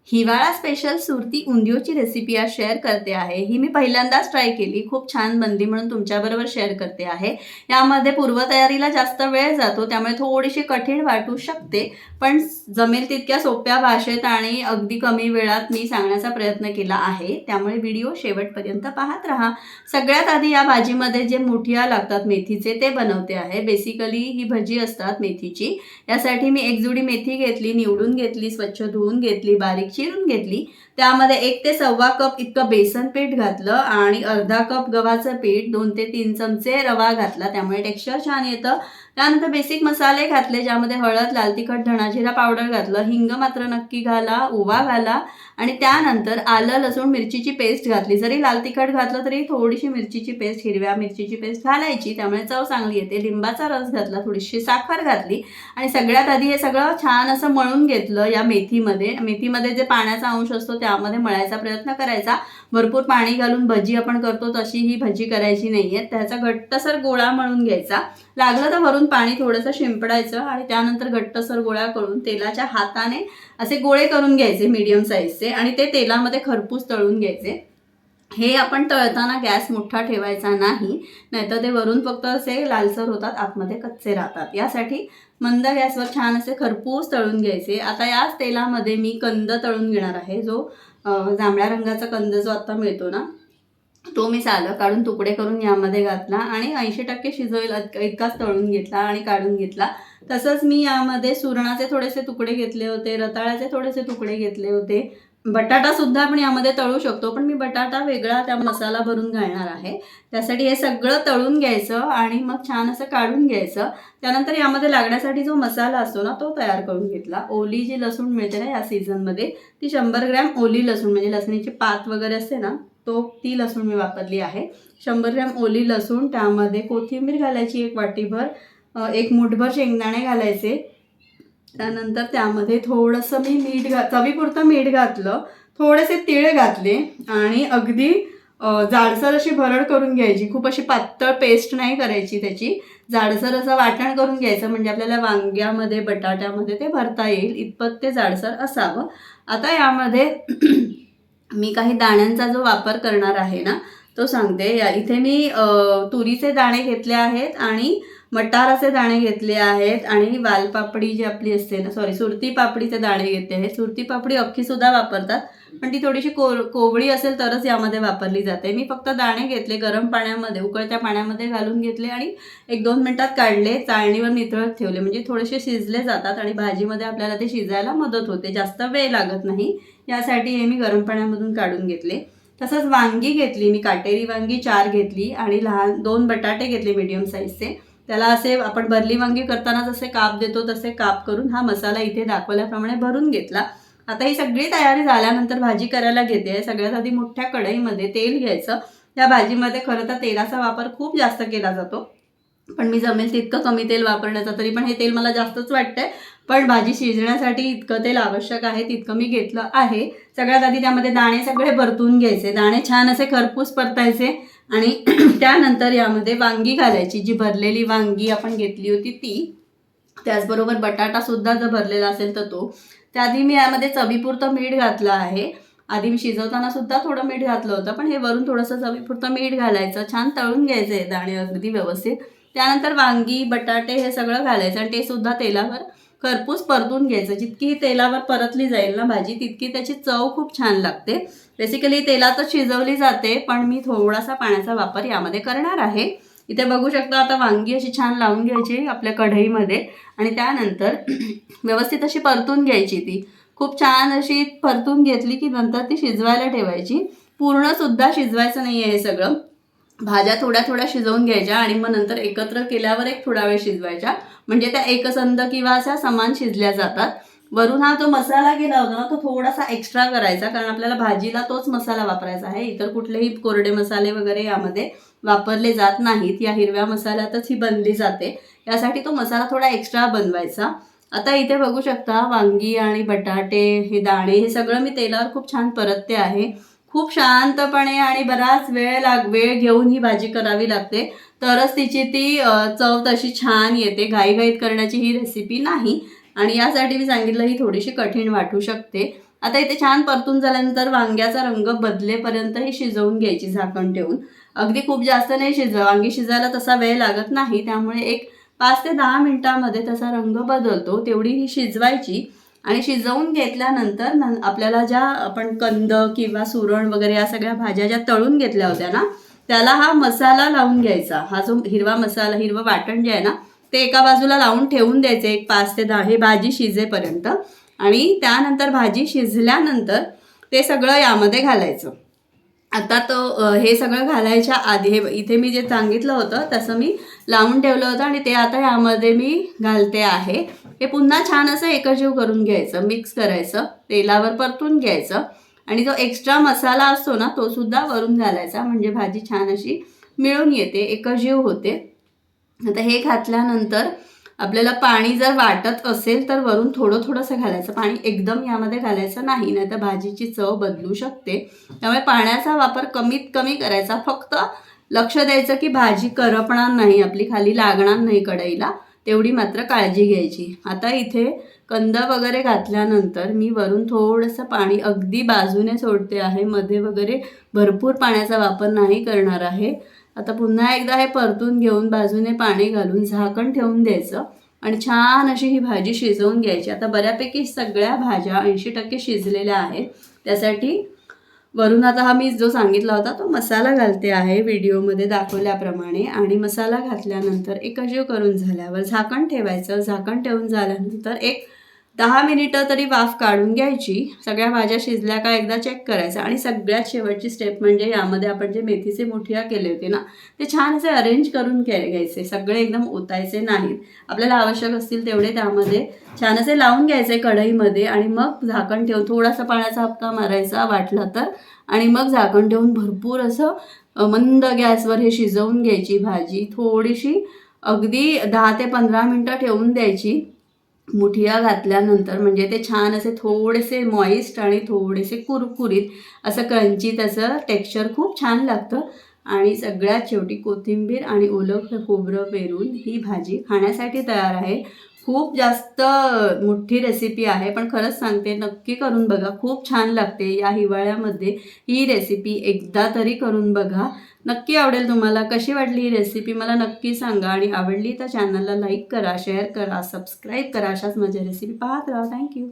हिवाळा special Surti उंदियोची recipe आज share करते आहे। ही मी पहिल्यांदाच ट्राय केली, खूप छान बनली म्हणून तुमच्याबरोबर शेअर करते आहे। यामध्ये पूर्वतयारीला जास्त वेळ जातो, त्यामुळे थोडीशी कठीण वाटू शकते, पण जमेल तितक्या सोप्या भाषेत आणि अगदी कमी वेळात मी सांगण्याचा प्रयत्न केला आहे, त्यामुळे व्हिडिओ शेवटपर्यंत पाहत राहा। सगळ्यात आधी या भाजीमध्ये जे मुठिया लागतात मेथीचे ते बनवते आहे। बेसिकली ही भजी असतात मेथीची। यासाठी मी एक जुडी मेथी घेतली, निवडून घेतली, स्वच्छ धुवून घेतली, बारीक चिरून घेतली। त्यामध्ये 1 ते सव्वा कप इतकं बेसन पीठ घातलं आणि अर्धा कप गव्हाचं पीठ, 2 ते 3 चमचे रवा घातला, त्यामुळे टेक्स्चर छान येतं। त्यानंतर बेसिक मसाले घातले, ज्यामध्ये हळद, लाल तिखट, धणा जिरा पावडर घातलं, हिंग मात्र नक्की घाला, ओवा घाला आणि त्यानंतर आलं लसूण मिरचीची पेस्ट घातली। जरी लाल तिखट घातलं तरी थोडीशी मिरचीची पेस्ट, हिरव्या मिरचीची पेस्ट घालायची, त्यामुळे चव चांगली येते। लिंबाचा रस घातला, थोडीशी साखर घातली आणि सगळ्यात आधी हे सगळं छान असं मळून घेतलं। या मेथीमध्ये जे पाण्याचा अंश असतो त्यामध्ये मळायचा प्रयत्न करायचा। भरपूर पाणी घालून भजी आपण करतो तशी ही भजी करायची नाहीये। त्याचा घट्टसर गोळा मळून घ्यायचा, लागलं तर वरून पाणी थोडंसं शिंपडायचं आणि त्यानंतर घट्टसर गोळा करून तेलाच्या हाताने असे गोळे करून घ्यायचे मीडियम साईजचे आणि ते तेलामध्ये खरपूस तळून घ्यायचे। हे आपण तळताना गॅस मोठा ठेवायचा नाही, नाहीतर ते वरून फक्त असे लालसर होतात, आतमध्ये कच्चे राहतात। यासाठी मंद गॅसवर छान असे खरपूस तळून घ्यायचे। आता याच तेलामध्ये मी कंद तळून घेणार आहे। जो जांभळ्या रंगाचा कंद जो आता मिळतो ना, तो मी सालं काढून तुकडे करून यामध्ये घातला आणि 80% शिजवेल इतकाच तळून घेतला आणि काढून घेतला। तसंच मी यामध्ये सुरणाचे थोडेसे तुकडे घेतले होते, रताळ्याचे थोडेसे तुकडे घेतले होते। बटाटा सुद्धा आपण यामध्ये तळू शकतो, पण मी बटाटा वेगळा त्या मसाला भरून घालणार आहे। त्यासाठी हे सगळं तळून घ्यायचं आणि मग छान असं काढून घ्यायचं। त्यानंतर यामध्ये लागण्यासाठी जो मसाला असतो ना, तो तयार करून घेतला। ओली जी लसूण मिळते ना या सीझनमध्ये, ती 100 ग्रॅम ओली लसूण, म्हणजे लसणीची पात वगैरे असते ना, ती लसूण मी वापरली आहे। 100 ग्रॅम ओली लसूण, त्यामध्ये कोथिंबीर घालायची 1 वाटीभर, 1 मूठभर शेंगदाणे घालायचे। त्यानंतर त्यामध्ये थोडंसं मी चवीपुरतं मीठ घातलं, थोडेसे तीळ घातले आणि अगदी जाडसर अशी भरड करून घ्यायची। खूप अशी पातळ पेस्ट नाही करायची त्याची, जाडसर असं वाटण करून घ्यायचं, म्हणजे आपल्याला वांग्यामध्ये बटाट्यामध्ये ते भरता येईल इतपत ते जाडसर असावं। आता यामध्ये मी काही दाण्यांचा जो वापर करणार आहे ना, तो सांगते। इथे मी तुरीचे दाणे घेतले आहेत आणि मटाराचे दाणे घेतले आहेत आणि वालपापडी जी आपली असते ना, सुरती पापडीचे दाणे घेतले आहेत। सुरती पापडी अख्खी सुद्धा वापरतात, पण ती थोडीशी कोवळी असेल तरच यामध्ये वापरली जाते। मी फक्त दाणे घेतले, गरम पाण्यामध्ये, उकळत्या पाण्यामध्ये घालून घेतले आणि 1-2 मिनिटात काढले, चाळणीवर नितळत ठेवले, म्हणजे थोडेसे शिजले जातात आणि भाजीमध्ये आपल्याला ते शिजायला मदत होते, जास्त वेळ लागत नाही। यासाठी हे मी गरम पाण्यामधून काढून घेतले। तसंच वांगी घेतली मी, काटेरी वांगी 4 घेतली आणि लहान 2 बटाटे घेतले मीडियम साईजचे। त्याला असे आपण भरली वांगी करताना जसे काप देतो तसे काप करून हा मसाला इथे दाखवल्याप्रमाणे भरून घेतला। आता ही सगळी तयारी झाल्यानंतर भाजी करायला घेते। सगळ्यात आधी मोठ्या कढईमध्ये तेल घ्यायचं। या भाजीमध्ये खरं तर तेलाचा वापर खूप जास्त केला जातो, पण मी जमेल तितकं कमी तेल वापरण्याचा, तरी पण हे तेल मला जास्तच वाटतंय, पण भाजी शिजण्यासाठी इतकं तेल आवश्यक आहे तितकं मी घेतलं आहे। सगळ्यात आधी त्यामध्ये दाणे सगळे परतून घ्यायचे, दाणे छान असे खरपूस परतायचे आणि त्यानंतर यामध्ये वांगी घालायची, जी भरलेली वांगी आपण घेतली होती ती, त्याचबरोबर बटाटा सुद्धा जर भरलेला असेल तर तो। त्याआधी मी यामध्ये चवीपुरतं मीठ घातलं आहे। आधी मी शिजवताना सुद्धा थोडं मीठ घातलं होतं, पण हे वरून थोडंसं चवीपुरतं मीठ घालायचं, छान तळून घ्यायचे दाणे अगदी व्यवस्थित। त्यानंतर वांगी, बटाटे हे सगळं घालायचं आणि ते सुद्धा तेलावर खरपूस परतून घ्यायचं। जितकी तेलावर परतली जाईल ना भाजी, तितकी त्याची चव खूप छान लागते। बेसिकली तेलातच शिजवली जाते, पण मी थोडासा पाण्याचा वापर यामध्ये करणार आहे। इथे बघू शकता, आता वांगी अशी छान लावून घ्यायची आपल्या कढईमध्ये आणि त्यानंतर व्यवस्थित अशी परतून घ्यायची। ती खूप छान अशी परतून घेतली की नंतर ती शिजवायला ठेवायची। पूर्ण सुद्धा शिजवायचं नाही आहे हे सगळं, भाज्या थोड्या थोड्या शिजवून घ्यायच्या आणि मग नंतर एकत्र केल्यावर एक थोडा वेळ शिजवायच्या, म्हणजे त्या एकसंध किंवा अशा समान शिजल्या जातात। वरून हा जो मसाला केला होता ना, तो थोडासा एक्स्ट्रा करायचा, कारण आपल्याला भाजीला तोच मसाला वापरायचा आहे। इतर कुठलेही कोरडे मसाले वगैरे यामध्ये वापरले जात नाहीत, या हिरव्या मसाल्यातच ही बनली जाते। यासाठी तो मसाला थोडा एक्स्ट्रा बनवायचा। आता इथे बघू शकता, वांगी आणि बटाटे, हे दाणे, हे सगळं मी तेलावर खूप छान परतते आहे। खूप शांतपणे आणि बराच वेळ घेऊन ही भाजी करावी लागते, तरच तिची ती चव तशी छान येते। घाईघाईत करण्याची ही रेसिपी नाही आणि यासाठी मी सांगितलं ही थोडीशी कठीण वाटू शकते। आता इथे छान परतून झाल्यानंतर वांग्याचा रंग बदलेपर्यंत ही शिजवून घ्यायची झाकण ठेवून. अगदी खूप जास्त नाही वांगी शिजायला तसा वेळ लागत नाही, त्यामुळे एक 5 ते 10 मिनिटांमध्ये त्याचा रंग बदलतो तेवढी ही शिजवायची. आणि शिजवून घेतल्यानंतर आपल्याला ज्या आपण कंद किंवा सुरण वगैरे या सगळ्या भाज्या ज्या तळून घेतल्या होत्या ना, त्याला हा मसाला लावून घ्यायचा. हा जो हिरवा मसाला, हिरवं वाटण जे आहे ना, ते एका बाजूला लावून ठेवून द्यायचं एक 5 ते 10 हे भाजी शिजेपर्यंत. आणि त्यानंतर भाजी शिजल्यानंतर ते सगळं यामध्ये घालायचं. आता तो हे सगळं घालायच्या आधी हे इथे मी जे सांगितलं होतं तसं मी लावून ठेवलं होतं आणि ते आता यामध्ये मी घालते आहे. हे पुन्हा छान असं एकजीव करून घ्यायचं, मिक्स करायचं, तेलावर परतून घ्यायचं आणि जो एक्स्ट्रा मसाला असतो ना तो सुद्धा वरून घालायचा, म्हणजे भाजी छान अशी मिळून येते, एकजीव होते. आता हे घातल्यानंतर आपल्याला पाणी जर वाटत असेल तर वरून थोडंसं घालायचं. पाणी एकदम यामध्ये घालायचं नाही, नाही तर भाजीची चव बदलू शकते. त्यामुळे पाण्याचा वापर कमीत कमी करायचा. फक्त लक्ष द्यायचं की भाजी करपणार नाही, आपली खाली लागणार नाही कढईला, तेवढी मात्र काळजी घ्यायची. आता इथे कंद वगैरे घातल्यानंतर मी वरून थोडंसं पाणी अगदी बाजूने सोडते आहे, मध्ये वगैरे भरपूर पाण्याचा वापर नाही करणार आहे. आता पुन्हा एकदा हे परतून घेऊन बाजूने पाणी घालून झाकण ठेवून द्यायचं आणि छान अशी ही भाजी शिजवून घ्यायची. आता बऱ्यापैकी सगळ्या भाज्या 80% शिजलेल्या आहेत. त्यासाठी वरून आता हा मी जो सांगितला होता तो मसाला घालते आहे व्हिडिओमध्ये दाखवल्याप्रमाणे. आणि मसाला घातल्यानंतर एकजीव करून झाल्यावर झाकण ठेवायचं. झाकण ठेवून झाल्यानंतर एक 10 मिनिटं तरी वाफ काढून घ्यायची. सगळ्या भाज्या शिजल्या का एकदा चेक करायचं. आणि सगळ्यात शेवटची स्टेप म्हणजे यामध्ये आपण जे मेथीचे मुठिया केले होते ना, ते छान असे अरेंज करून घ्यायचे. सगळे एकदम ओतायचे नाहीत, आपल्याला आवश्यक असतील तेवढे त्यामध्ये छान असे लावून घ्यायचे कढईमध्ये. आणि मग झाकण ठेवून थोडासा पाण्याचा हबका मारायचा वाटला तर, आणि मग झाकण ठेवून भरपूर असं मंद गॅसवर हे शिजवून घ्यायची भाजी. थोडीशी अगदी 10 ते 15 मिनटं ठेवून द्यायची. मुठिया घातल्यानंतर म्हणजे ते छान असे थोडेसे मॉइस्ट आणि थोडेसे कुरकुरीत असं क्रंची, त्याचं टेक्स्चर खूप छान लागतं. आणि सगळ्यात शेवटी कोथिंबीर आणि ओलं खोबरं पेरून ही भाजी खाण्यासाठी तयार आहे. खूप जास्त मोठी रेसिपी आहे, पण खरंच सांगते नक्की करून बघा, खूप छान लागते. या हिवाळ्यामध्ये ही रेसिपी एकदा तरी करून बघा, नक्की आवडेल तुम्हाला. कशी वाटली ही रेसिपी मला नक्की सांगा. आणि आवडली तर चॅनलला लाईक करा, शेअर करा, सबस्क्राईब करा. अशाच माझ्या रेसिपी पाहत राहा. थँक्यू.